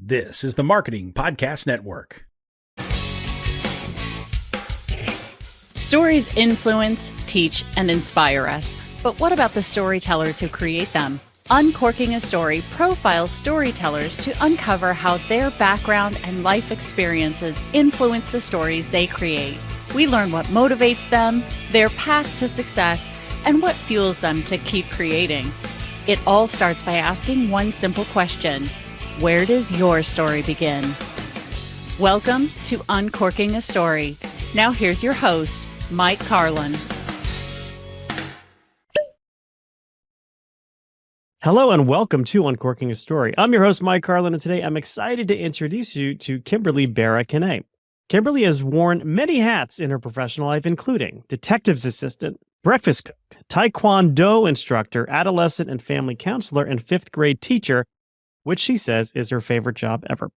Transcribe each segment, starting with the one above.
This is the Marketing Podcast Network. Stories influence, teach, and inspire us. But what about the storytellers who create them? Uncorking a Story profiles storytellers to uncover how their background and life experiences influence the stories they create. We learn what motivates them, their path to success, and what fuels them to keep creating. It all starts by asking one simple question: where does your story begin? Welcome to Uncorking a Story. Now here's your host, Mike Carlin. Hello and welcome to Uncorking a Story. I'm your host, Mike Carlin, and today I'm excited to introduce you to Kimberly Behre Kenna. Kimberly has worn many hats in her professional life, including detective's assistant, breakfast cook, tae-kwon-do instructor, adolescent and family counselor, and fifth grade teacher, which she says is her favorite job ever.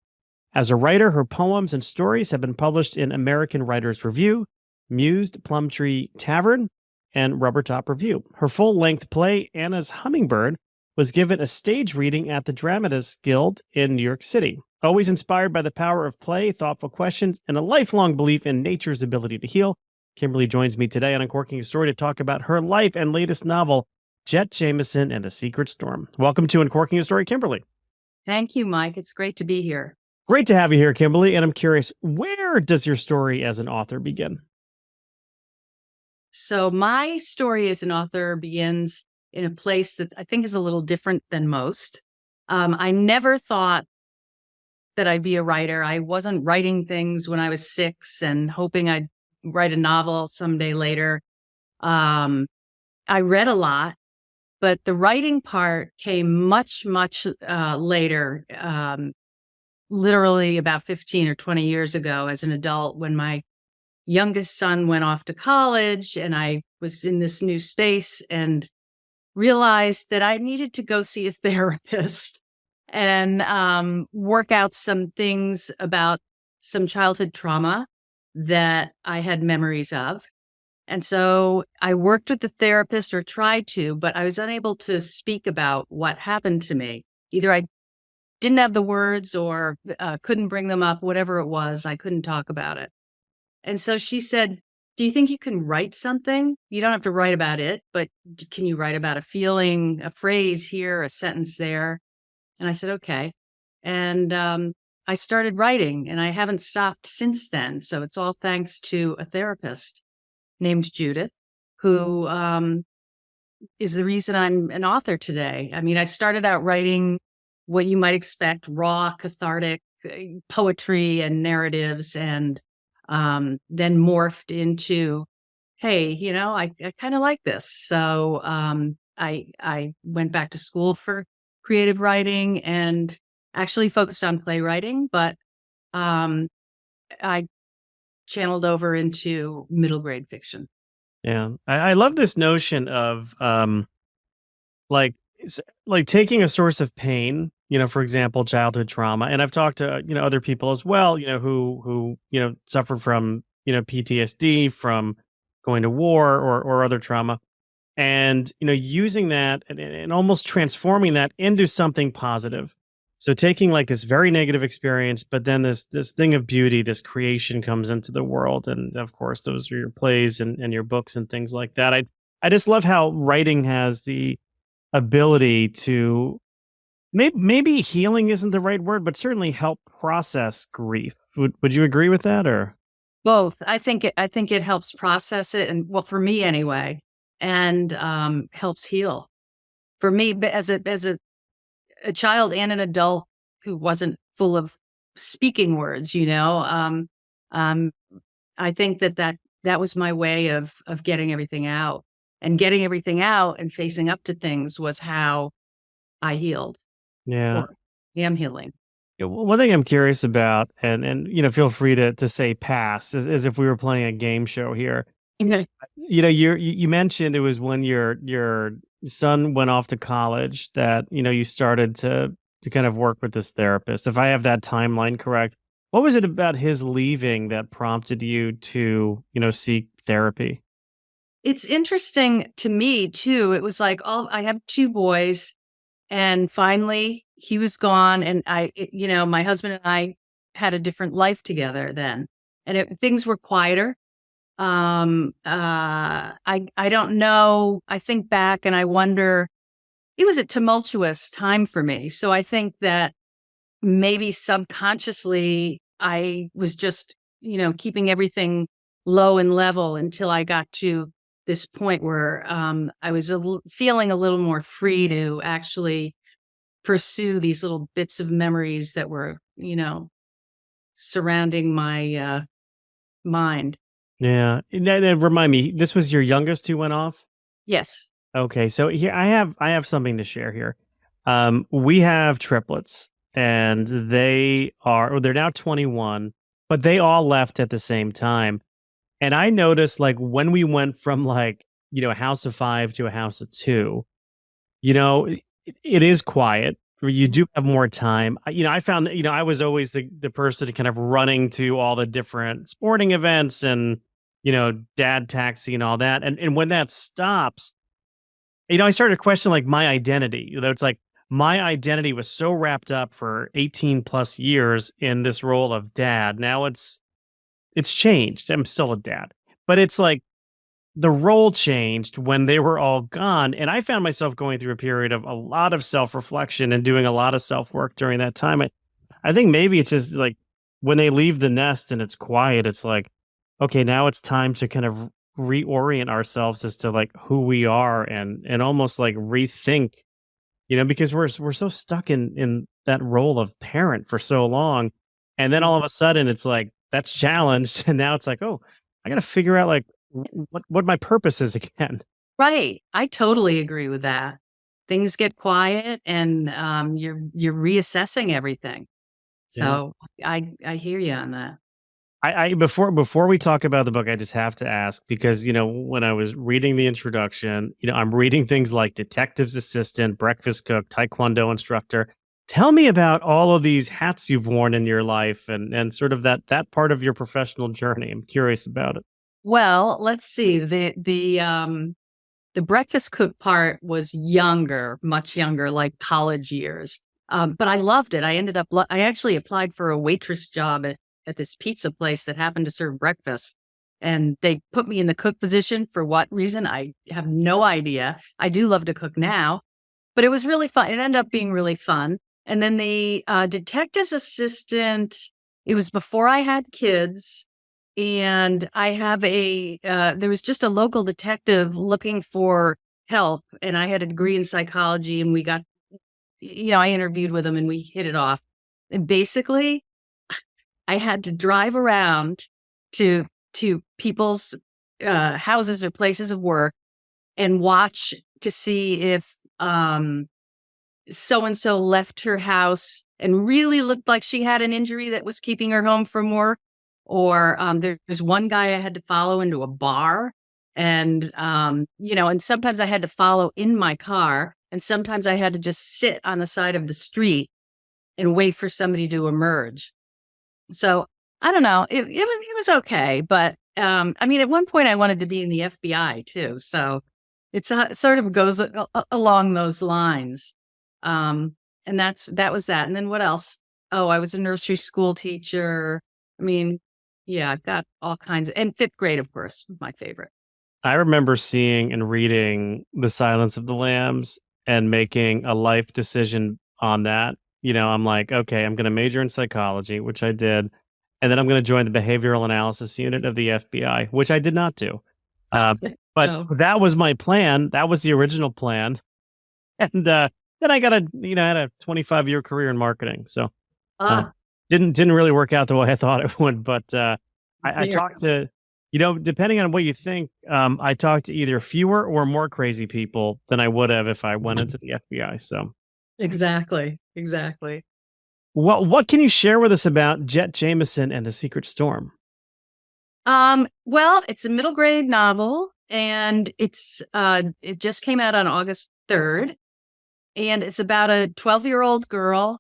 As a writer, her poems and stories have been published in American Writers Review, Mused, Plumtree Tavern, and Rubbertop Review. Her full-length play, Anna's Hummingbird, was given a stage reading at the Dramatists Guild in New York City. Always inspired by the power of play, thoughtful questions, and a lifelong belief in nature's ability to heal, Kimberly joins me today on Uncorking a Story to talk about her life and latest novel, Jett Jamison and the Secret Storm. Welcome to Uncorking a Story, Kimberly. Thank you, Mike. It's great to be here. Great to have you here, Kimberly. And I'm curious, where does your story as an author begin? So my story as an author begins in a place that I think is a little different than most. I never thought that I'd be a writer. I wasn't writing things when I was 6 and hoping I'd write a novel someday later. I read a lot, but the writing part came much later, literally about 15 or 20 years ago as an adult, when my youngest son went off to college and I was in this new space and realized that I needed to go see a therapist and work out some things about some childhood trauma that I had memories of. And so I worked with the therapist, or tried to, but I was unable to speak about what happened to me. Either I didn't have the words or couldn't bring them up, whatever it was, I couldn't talk about it. And so she said, "Do you think you can write something? You don't have to write about it, but can you write about a feeling, a phrase here, a sentence there?" And I said, okay. And I started writing, and I haven't stopped since then. So it's all thanks to a therapist named Judith, who is the reason I'm an author today. I mean, I started out writing what you might expect: raw, cathartic poetry and narratives, and then morphed into, hey, I kind of like this. So I went back to school for creative writing and actually focused on playwriting, but I channeled over into middle grade fiction. Yeah, I love this notion of like taking a source of pain, for example, childhood trauma. And I've talked to, other people as well, who suffer from, PTSD from going to war or other trauma, and, using that and almost transforming that into something positive. So taking like this very negative experience, but then this thing of beauty, this creation comes into the world. And of course, those are your plays and your books and things like that. I just love how writing has the ability to maybe healing isn't the right word, but certainly help process grief. Would you agree with that, or? Both. I think it helps process it, and, well, for me anyway, and helps heal. For me, but as a child and an adult who wasn't full of speaking words, I think that was my way of getting everything out, and getting everything out and facing up to things was how I healed. Yeah. Or am healing. Yeah, well, one thing I'm curious about, and feel free to say pass, as if we were playing a game show here. Okay. You mentioned it was when your son went off to college that you started to kind of work with this therapist. If I have that timeline correct, what was it about his leaving that prompted you to seek therapy? It's interesting to me too. It was like, I have 2 boys, and finally he was gone, and my husband and I had a different life together then, and things were quieter. I don't know. I think back and I wonder, it was a tumultuous time for me. So I think that maybe subconsciously I was just, keeping everything low and level until I got to this point where I was feeling a little more free to actually pursue these little bits of memories that were, surrounding my mind. Yeah. Now, remind me, this was your youngest who went off? Yes. Okay, so here I have something to share here. We have triplets, and they're now 21, but they all left at the same time. And I noticed, like, when we went from, like, a house of 5 to a house of 2, it is quiet, where you do have more time. I found, I was always the person kind of running to all the different sporting events and, dad taxi and all that. And when that stops, I started to question, like, my identity. It's like my identity was so wrapped up for 18 plus years in this role of dad. Now it's changed. I'm still a dad, but it's like the role changed when they were all gone. And I found myself going through a period of a lot of self-reflection and doing a lot of self-work during that time. I think maybe it's just like when they leave the nest and it's quiet, it's like, okay, now it's time to kind of reorient ourselves as to, like, who we are, and almost like rethink, because we're so stuck in that role of parent for so long. And then all of a sudden it's like that's challenged. And now it's like, oh, I got to figure out, like, what my purpose is again. Right. I totally agree with that. Things get quiet, and you're reassessing everything. So yeah. I hear you on that. Before we talk about the book, I just have to ask, because when I was reading the introduction, I'm reading things like detective's assistant, breakfast cook, tae-kwon-do instructor. Tell me about all of these hats you've worn in your life, and sort of that part of your professional journey. I'm curious about it. Well, let's see. The breakfast cook part was younger, much younger, like college years. But I loved it. I actually applied for a waitress job at this pizza place that happened to serve breakfast. And they put me in the cook position. For what reason? I have no idea. I do love to cook now, but it was really fun. It ended up being really fun. And then the detective's assistant, it was before I had kids. And I have there was just a local detective looking for help. And I had a degree in psychology, and we got, I interviewed with him and we hit it off. And basically, I had to drive around to people's houses or places of work and watch to see if so-and-so left her house and really looked like she had an injury that was keeping her home from work. Or there's one guy I had to follow into a bar, and and sometimes I had to follow in my car, and sometimes I had to just sit on the side of the street and wait for somebody to emerge. So I don't know. It was okay, but at one point I wanted to be in the FBI too. So it sort of goes along those lines. And that was that. And then what else? Oh, I was a nursery school teacher. Yeah, I've got all kinds of, and fifth grade, of course, my favorite. I remember seeing and reading The Silence of the Lambs and making a life decision on that. I'm like, okay, I'm going to major in psychology, which I did. And then I'm going to join the behavioral analysis unit of the FBI, which I did not do. But that was my plan. That was the original plan. And then I got had a 25-year career in marketing. So didn't really work out the way I thought it would. But I talked to, depending on what you think, I talked to either fewer or more crazy people than I would have if I went into the FBI. So exactly. What can you share with us about Jett Jamison and the Secret Storm? Well, it's a middle grade novel, and it just came out on August 3rd, and it's about a 12-year-old girl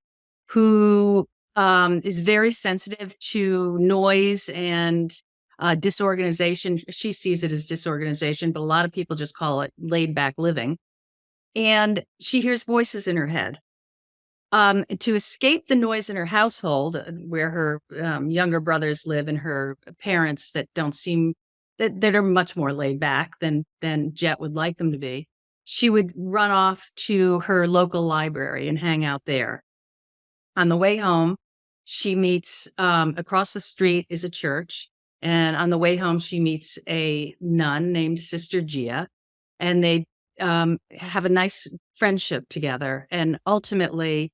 who is very sensitive to noise and disorganization. She sees it as disorganization, but a lot of people just call it laid back living. And she hears voices in her head. to escape the noise in her household, where her younger brothers live and her parents that don't seem that are much more laid back than Jett would like them to be, she would run off to her local library and hang out there. On the way home, she meets across the street is a church, and on the way home, she meets a nun named Sister Gia, and they have a nice friendship together. And ultimately,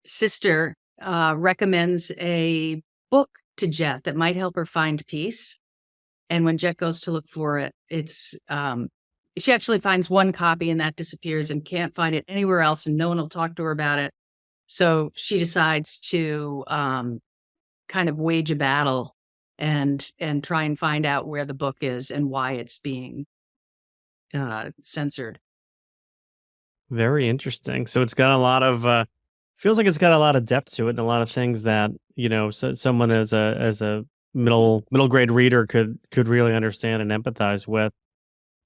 Sister recommends a book to Jett that might help her find peace. And when Jett goes to look for it, it's she actually finds one copy and that disappears and can't find it anywhere else, and no one will talk to her about it. So she decides to kind of wage a battle and try and find out where the book is and why it's being censored. Very interesting. So it's got a lot of feels like it's got a lot of depth to it and a lot of things that, someone as a middle grade reader could really understand and empathize with.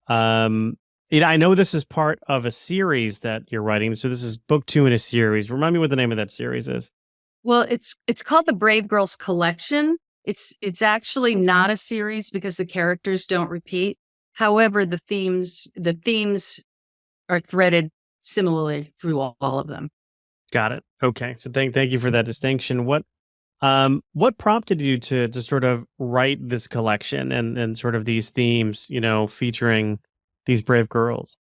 I know this is part of a series that you're writing. So this is book 2 in a series. Remind me what the name of that series is. Well, it's called the Brave Girls Collection. It's actually not a series because the characters don't repeat. However, the themes are threaded similarly through all of them. Got it. Okay. So thank you for that distinction. What prompted you to sort of write this collection and sort of these themes, featuring these brave girls?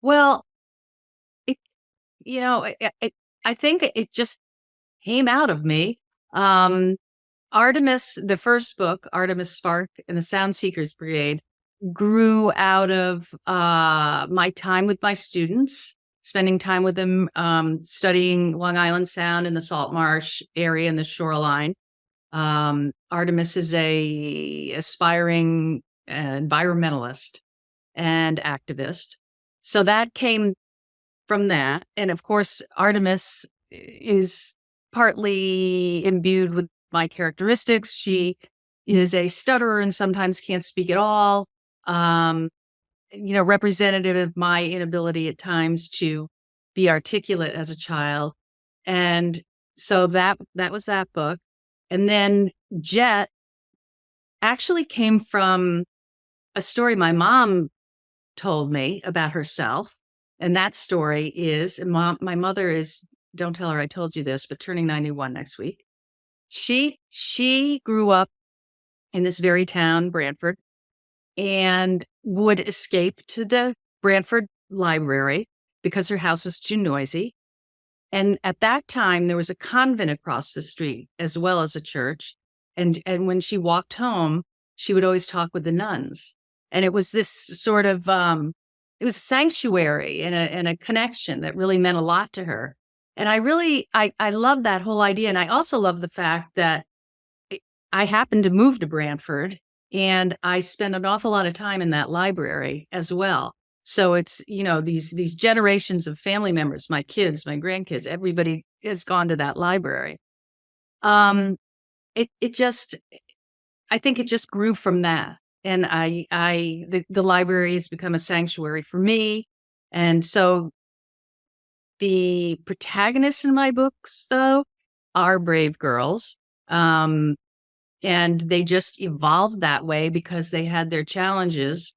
Well, I think it just came out of me. Artemis, the first book, Artemis Spark and the Sound Seekers Brigade, grew out of my time with my students, spending time with them, studying Long Island Sound in the Salt Marsh area and the shoreline. Artemis is a aspiring environmentalist and activist. So that came from that. And of course, Artemis is partly imbued with my characteristics. She is a stutterer and sometimes can't speak at all. Representative of my inability at times to be articulate as a child. And so that was that book. And then Jett actually came from a story my mom told me about herself. And that story is, my mother is, don't tell her I told you this, but turning 91 next week. She grew up in this very town, Branford, and would escape to the Branford Library because her house was too noisy. And at that time, there was a convent across the street as well as a church. And when she walked home, she would always talk with the nuns. And it was this sort of, it was sanctuary and a connection that really meant a lot to her. And I love that whole idea. And I also love the fact that I happened to move to Branford and I spent an awful lot of time in that library as well. So it's, these generations of family members, my kids, my grandkids, everybody has gone to that library. I think it just grew from that. And the library has become a sanctuary for me. And so the protagonists in my books, though, are brave girls. And they just evolved that way because they had their challenges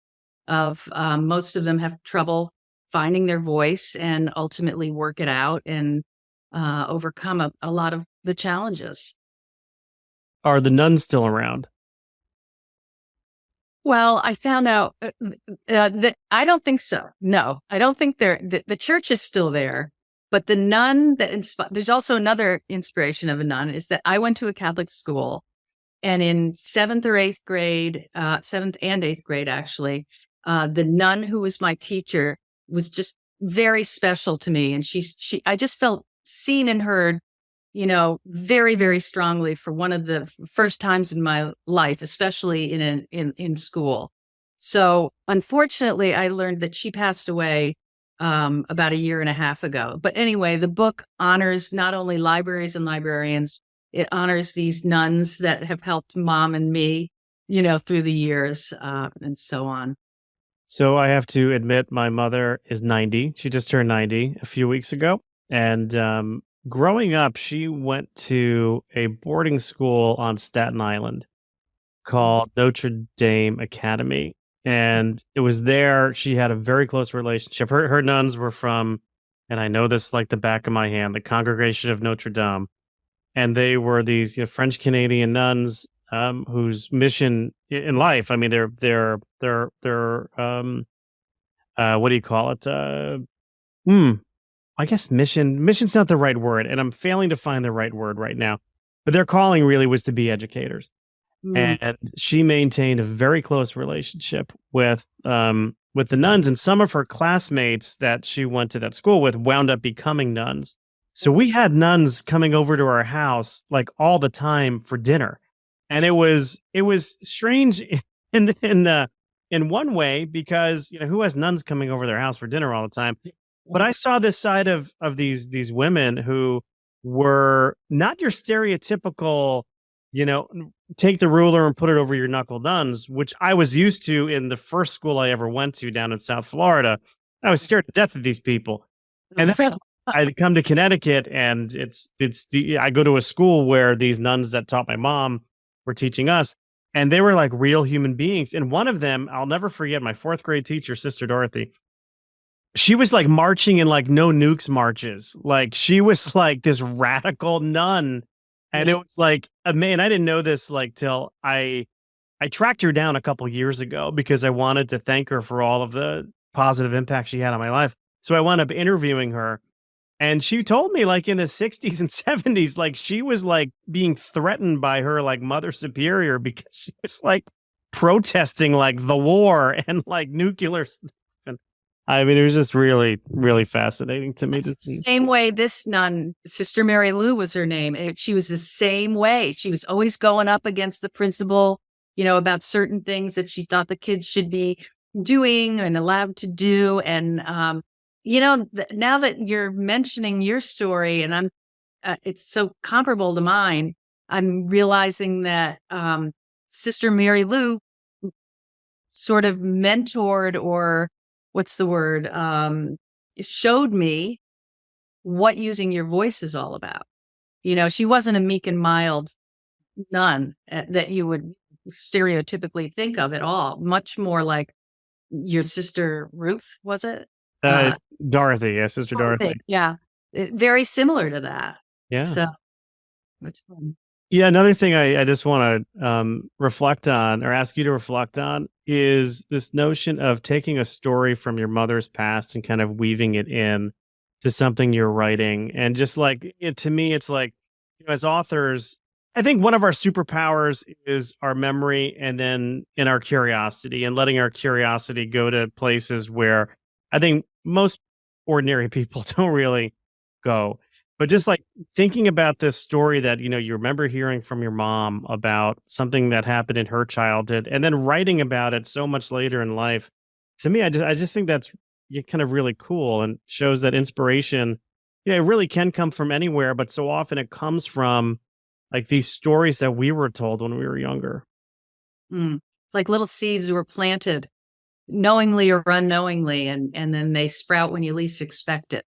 of most of them have trouble finding their voice and ultimately work it out and overcome a lot of the challenges. Are the nuns still around? Well, I found out that I don't think so. No, I don't think the church is still there. But the nun that there's also another inspiration of a nun is that I went to a Catholic school. And in 7th or 8th grade, 7th and 8th grade, actually, the nun who was my teacher was just very special to me. And I just felt seen and heard, very, very strongly for one of the first times in my life, especially in school. So unfortunately, I learned that she passed away about a year and a half ago. But anyway, the book honors not only libraries and librarians, it honors these nuns that have helped mom and me, through the years and so on. So I have to admit, my mother is 90. She just turned 90 a few weeks ago. And growing up, she went to a boarding school on Staten Island called Notre Dame Academy. And it was there she had a very close relationship. Her nuns were from, and I know this like the back of my hand, the Congregation of Notre Dame. And they were these French Canadian nuns whose mission in life, I mean, they're what do you call it? I guess mission's not the right word, and I'm failing to find the right word right now. But their calling really was to be educators. Mm. And she maintained a very close relationship with the nuns, and some of her classmates that she went to that school with wound up becoming nuns. So we had nuns coming over to our house like all the time for dinner. And it was strange in one way because who has nuns coming over their house for dinner all the time? But I saw this side of these women who were not your stereotypical, take the ruler and put it over your knuckle nuns, which I was used to in the first school I ever went to down in South Florida. I was scared to death of these people. And then I'd come to Connecticut, and I go to a school where these nuns that taught my mom were teaching us, and they were like real human beings. And one of them, I'll never forget, my fourth grade teacher, Sister Dorothy. She was like marching in like no nukes marches. Like she was like this radical nun. And it was like, man, I didn't know this like till I tracked her down a couple years ago because I wanted to thank her for all of the positive impact she had on my life. So I wound up interviewing her. And she told me like in the 60s and 70s, like she was like being threatened by her like mother superior because she was like protesting like the war and like nuclear stuff. And I mean, it was just really, really fascinating to me. Same way this nun, Sister Mary Lou was her name. And she was the same way. She was always going up against the principal, about certain things that she thought the kids should be doing and allowed to do. And, now that you're mentioning your story, and it's so comparable to mine, I'm realizing that Sister Mary Lou sort of mentored, or what's the word, showed me what using your voice is all about. She wasn't a meek and mild nun that you would stereotypically think of at all. Much more like your sister Ruth, was it? Dorothy, yeah, Sister Dorothy. Yeah, very similar to that. Yeah. So that's fun. Yeah, another thing I just want to reflect on, or ask you to reflect on, is this notion of taking a story from your mother's past and kind of weaving it in to something you're writing. And just like, to me, it's like, as authors, I think one of our superpowers is our memory, and then in our curiosity, and letting our curiosity go to places where I think most ordinary people don't really go. But just like thinking about this story that, you remember hearing from your mom about something that happened in her childhood, and then writing about it so much later in life. To me, I just think that's kind of really cool, and shows that inspiration, it really can come from anywhere, but so often it comes from like these stories that we were told when we were younger. Like little seeds were planted knowingly or unknowingly, and then they sprout when you least expect it,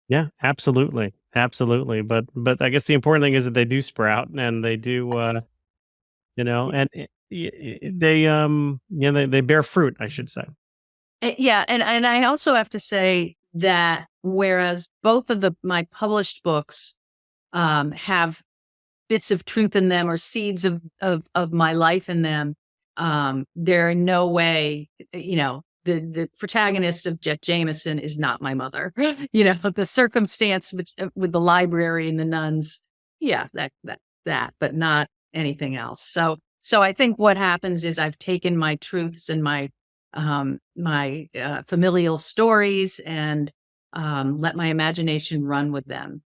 Yeah, absolutely. Absolutely. But I guess the important thing is that they do sprout, and they do, and they bear fruit, I should say. Yeah. And I also have to say that whereas both of my published books have bits of truth in them, or seeds of my life in them, they're in no way, the protagonist of Jett Jamison is not my mother. The circumstance with the library and the nuns, yeah, that, but not anything else. So I think what happens is I've taken my truths and my familial stories, and let my imagination run with them.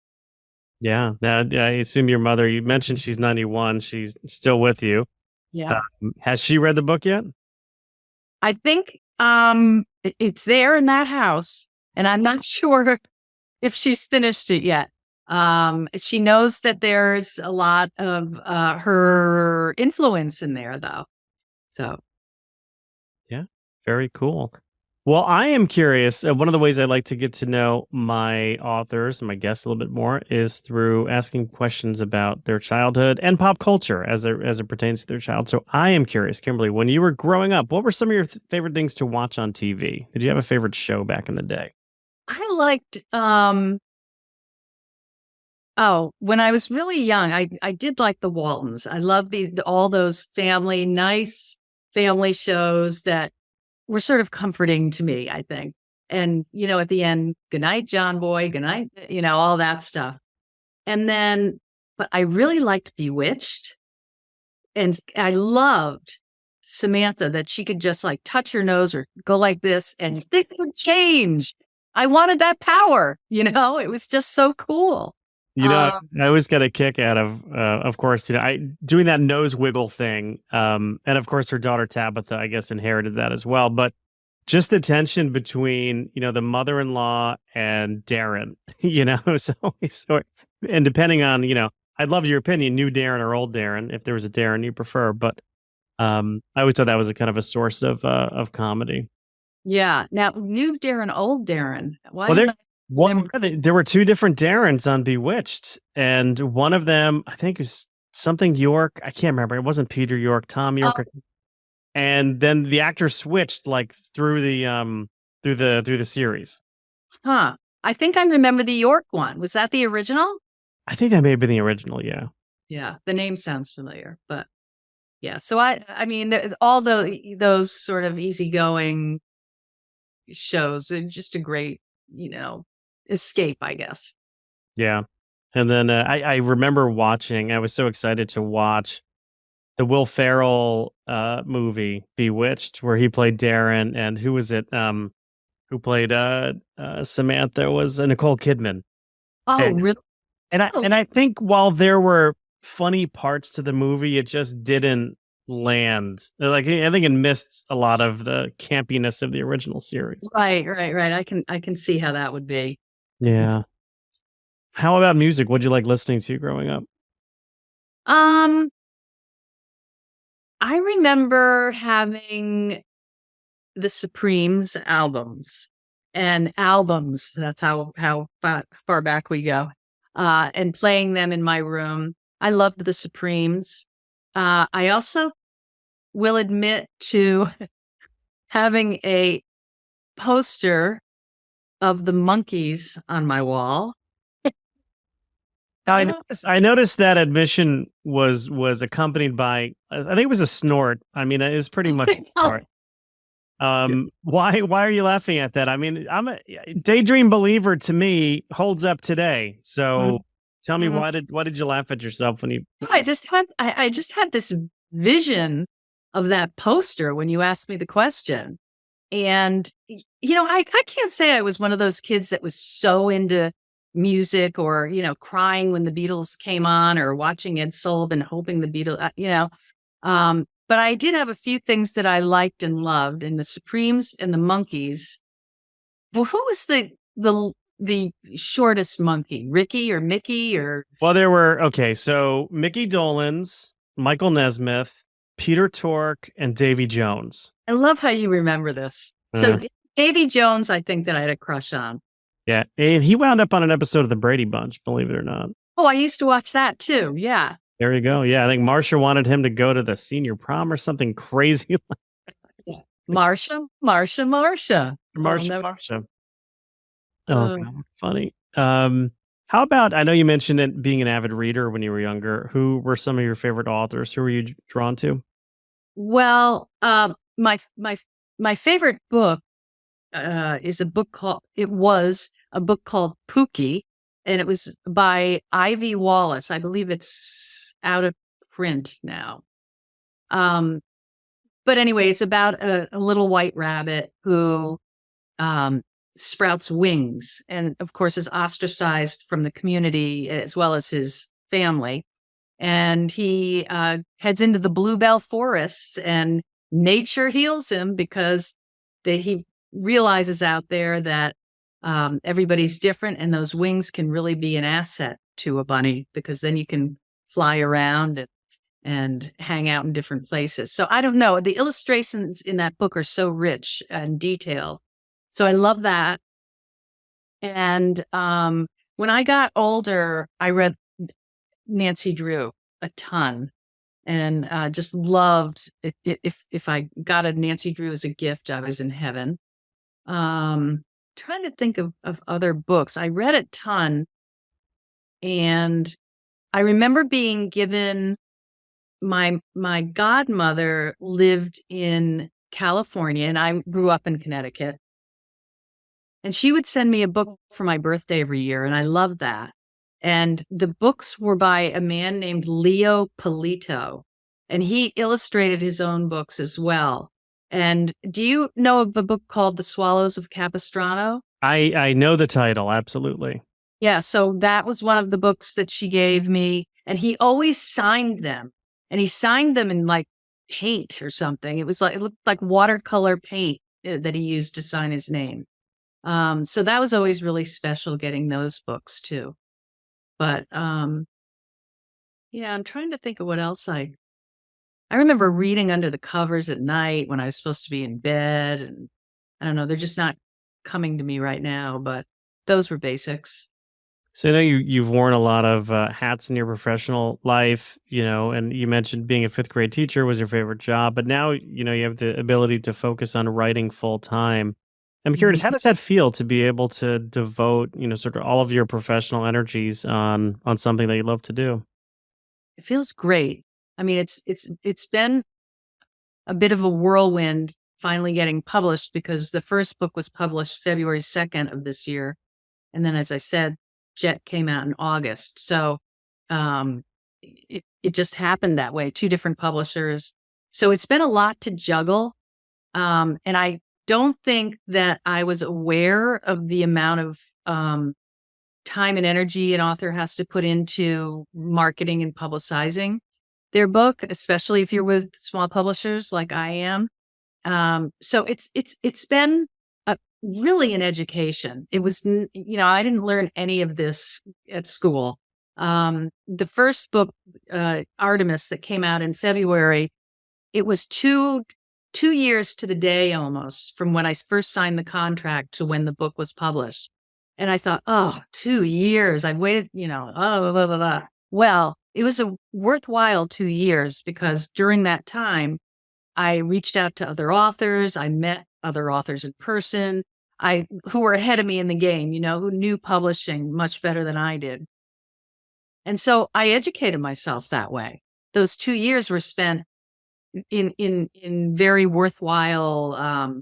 Yeah. Now, I assume your mother, you mentioned she's 91. She's still with you. Yeah. Has she read the book yet? I think it's there in that house, and I'm not sure if she's finished it yet. She knows that there's a lot of her influence in there, though. So, yeah, very cool. Well, I am curious. One of the ways I like to get to know my authors and my guests a little bit more is through asking questions about their childhood and pop culture as it pertains to their child. So I am curious, Kimberly, when you were growing up, what were some of your favorite things to watch on TV? Did you have a favorite show back in the day? I liked when I was really young, I did like the Waltons. I love all those nice family shows that were sort of comforting to me, I think. And, at the end, good night, John Boy, good night, all that stuff. And then, but I really liked Bewitched. And I loved Samantha, that she could just like touch her nose or go like this and things would change. I wanted that power, it was just so cool. I always get a kick out of course, I doing that nose wiggle thing. And of course, her daughter Tabitha, I guess, inherited that as well. But just the tension between, the mother-in-law and Darren, it's always sort. And depending on, I'd love your opinion, new Darren or old Darren, if there was a Darren you prefer. But I always thought that was a kind of a source of comedy. Yeah. Now, new Darren, old Darren. Why? Well, there were two different Darrens on Bewitched, and one of them, I think, is something York. I can't remember. It wasn't Peter York, Tom York, and then the actor switched like through the series. Huh. I think I remember the York one. Was that the original? I think that may have been the original. Yeah. Yeah. The name sounds familiar, but yeah. So I mean, all those sort of easygoing shows are just a great, escape, I guess. Yeah. And then I remember watching, I was so excited to watch the Will Ferrell movie Bewitched, where he played Darren, and who was it? Who played Samantha was Nicole Kidman. Oh, really? And I think while there were funny parts to the movie, it just didn't land. Like, I think it missed a lot of the campiness of the original series. Right. I can see how that would be. Yeah. How about music? What'd you like listening to growing up? I remember having the Supremes albums. That's how far back we go. And playing them in my room. I loved the Supremes. I also will admit to having a poster of the Monkees on my wall. I noticed that admission was accompanied by, I think it was a snort. I mean, it was pretty much a snort. Why are you laughing at that? I mean, I'm a Daydream Believer, to me, holds up today. So tell me, why did you laugh at yourself when you? I just had this vision of that poster when you asked me the question. And, I can't say I was one of those kids that was so into music or, crying when the Beatles came on or watching Ed Sullivan, hoping the Beatles, but I did have a few things that I liked and loved, and the Supremes and the Monkees. Well, who was the shortest monkey? Ricky or Mickey or? Well, there were, so Mickey Dolenz, Michael Nesmith, Peter Tork, and Davy Jones. I love how you remember this. So Davy Jones, I think that I had a crush on. Yeah, and he wound up on an episode of the Brady Bunch, believe it or not. Oh, I used to watch that too. Yeah. There you go. Yeah, I think Marsha wanted him to go to the senior prom or something crazy. Marsha. Oh, God, funny. How about, I know you mentioned it being an avid reader when you were younger. Who were some of your favorite authors? Who were you drawn to? Well, my favorite book was a book called Pookie, and it was by Ivy Wallace. I believe it's out of print now. But anyway, it's about a little white rabbit who sprouts wings and, of course, is ostracized from the community as well as his family. And he heads into the Bluebell forests, and nature heals him because he realizes out there that everybody's different, and those wings can really be an asset to a bunny because then you can fly around and hang out in different places. So I don't know. The illustrations in that book are so rich and detailed So I love that. And when I got older, I read Nancy Drew a ton, and just loved it. If I got a Nancy Drew as a gift, I was in heaven. Trying to think of other books. I read a ton, and I remember being given my godmother lived in California, and I grew up in Connecticut. And she would send me a book for my birthday every year, and I loved that. And the books were by a man named Leo Polito, and he illustrated his own books as well. And do you know of a book called The Swallows of Capistrano? I know the title, absolutely. Yeah, so that was one of the books that she gave me, and he always signed them. And he signed them in like paint or something. It looked like watercolor paint that he used to sign his name. So that was always really special getting those books too. But yeah, I'm trying to think of what else I remember reading under the covers at night when I was supposed to be in bed, and I don't know, they're just not coming to me right now, but those were basics. So I know you've worn a lot of hats in your professional life, and you mentioned being a fifth grade teacher was your favorite job, but now, you have the ability to focus on writing full time. I'm curious, how does that feel to be able to devote, sort of all of your professional energies on something that you love to do? It feels great. I mean, it's been a bit of a whirlwind finally getting published, because the first book was published February 2nd of this year. And then, as I said, Jett came out in August. So it just happened that way, 2 different publishers. So it's been a lot to juggle. And I don't think that I was aware of the amount of time and energy an author has to put into marketing and publicizing their book, especially if you're with small publishers like I am. So it's been really an education. It was, I didn't learn any of this at school. The first book, Artemis, that came out in February, it was two years to the day almost from when I first signed the contract to when the book was published. And I thought, 2 years. I've waited, blah, blah, blah. Well, it was a worthwhile 2 years, because during that time, I reached out to other authors. I met other authors in person, who were ahead of me in the game, who knew publishing much better than I did. And so I educated myself that way. Those 2 years were spent in very worthwhile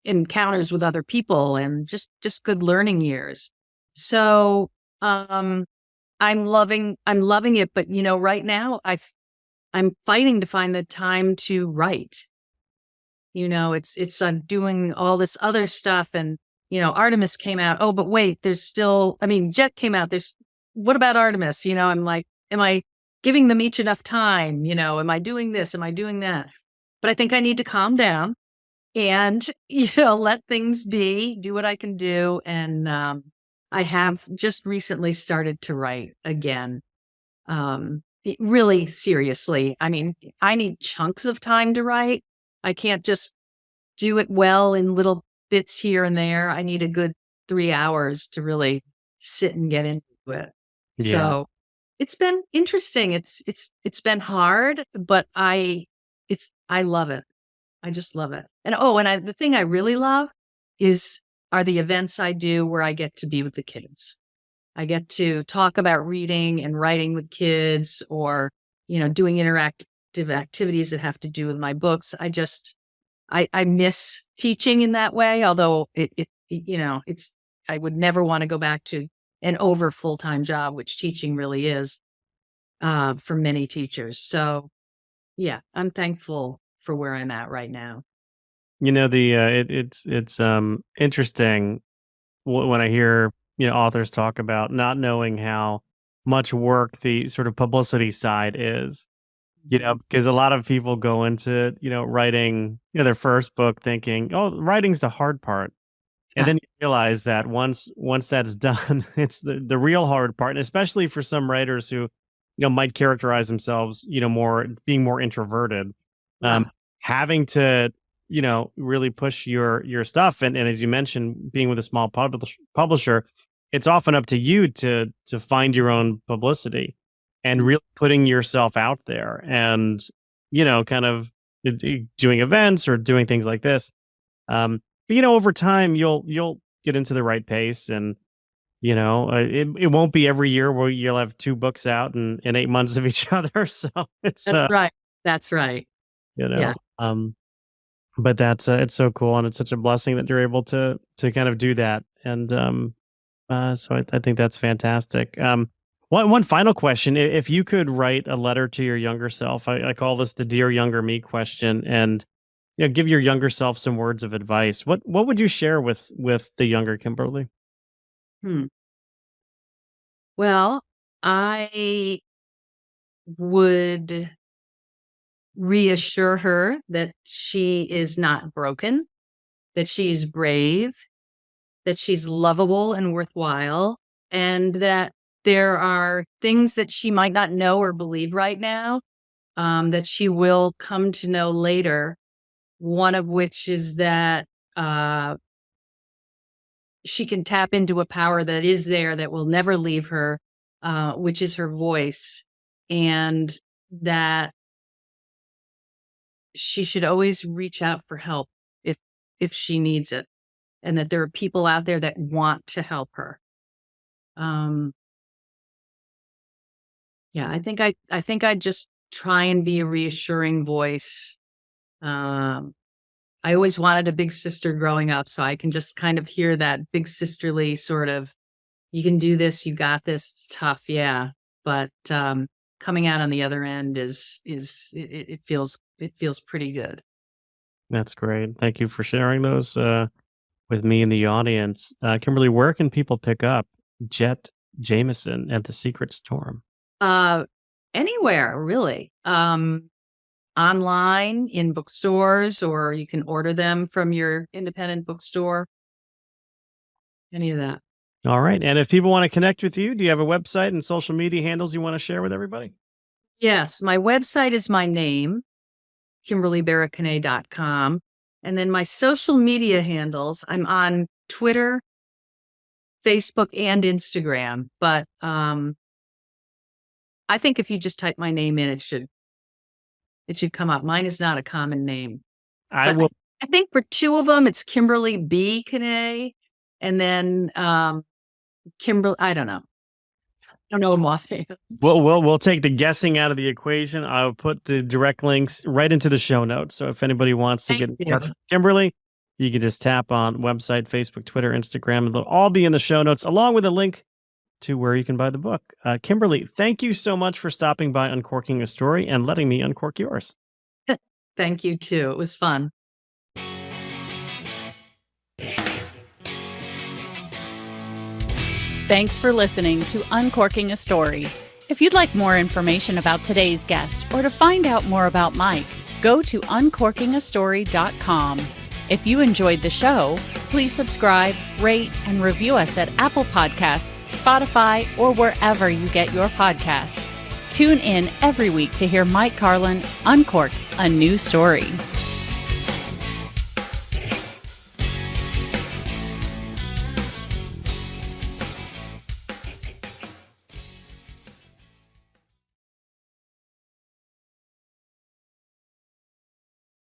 encounters with other people, and just good learning years. So I'm loving it. But right now I'm fighting to find the time to write. It's doing all this other stuff, and Artemis came out. Oh, but wait, Jett came out. What about Artemis? I'm like, am I giving them each enough time? Am I doing this? Am I doing that? But I think I need to calm down and let things be, do what I can do. And I have just recently started to write again. Really seriously. I mean, I need chunks of time to write. I can't just do it well in little bits here and there. I need a good 3 hours to really sit and get into it. Yeah. So it's been interesting. It's been hard, but I love it. I just love it. And the thing I really love are the events I do where I get to be with the kids. I get to talk about reading and writing with kids, or, doing interactive activities that have to do with my books. I miss teaching in that way, although I would never want to go back to an over full-time job, which teaching really is, for many teachers. So yeah, I'm thankful for where I'm at right now. It's interesting when I hear authors talk about not knowing how much work the sort of publicity side is, because a lot of people go into writing their first book thinking, oh, writing's the hard part, and then you realize that once that's done, it's the real hard part. And especially for some writers who might characterize themselves being more introverted, having to really push your stuff. And as you mentioned, being with a small publisher, it's often up to you to find your own publicity and really putting yourself out there and, kind of doing events or doing things like this. But, over time, you'll get into the right pace, and, it won't be every year where you'll have 2 books out in 8 months of each other. So it's, That's right. That's right. Yeah. But that's it's so cool, and it's such a blessing that you're able to kind of do that. And so I think that's fantastic. One final question: if you could write a letter to your younger self, I call this the "Dear Younger Me" question, and give your younger self some words of advice. What would you share with the younger Kimberly? Well, I would reassure her that she is not broken, that she's brave, that she's lovable and worthwhile, and that there are things that she might not know or believe right now, that she will come to know later. One of which is that she can tap into a power that is there that will never leave her, which is her voice, and that she should always reach out for help if she needs it, and that there are people out there that want to help her. I think I'd just try and be a reassuring voice. I always wanted a big sister growing up, so I can just kind of hear that big sisterly sort of, you can do this, you got this, it's tough, yeah. But coming out on the other end it feels pretty good. That's great. Thank you for sharing those with me and the audience. Kimberly, where can people pick up Jett Jamison at the Secret Storm? Anywhere, really. Online, in bookstores, or you can order them from your independent bookstore. Any of that. All right. And if people want to connect with you, do you have a website and social media handles you want to share with everybody? Yes. My website is my name, KimberlyBehreKenna.com. And then my social media handles, I'm on Twitter, Facebook, and Instagram. But I think if you just type my name in, it should come up. Mine is not a common name. I think for 2 of them, it's Kimberly Behre Kenna, and then Kimberly. I don't know. I don't know them offhand. We'll take the guessing out of the equation. I'll put the direct links right into the show notes. So if anybody wants to get in touch with Kimberly, you can just tap on website, Facebook, Twitter, Instagram. They'll all be in the show notes, along with a link to where you can buy the book. Kimberly, thank you so much for stopping by Uncorking a Story and letting me uncork yours. Thank you, too. It was fun. Thanks for listening to Uncorking a Story. If you'd like more information about today's guest or to find out more about Mike, go to uncorkingastory.com. If you enjoyed the show, please subscribe, rate, and review us at Apple Podcasts, Spotify, or wherever you get your podcasts. Tune in every week to hear Mike Carlin uncork a new story.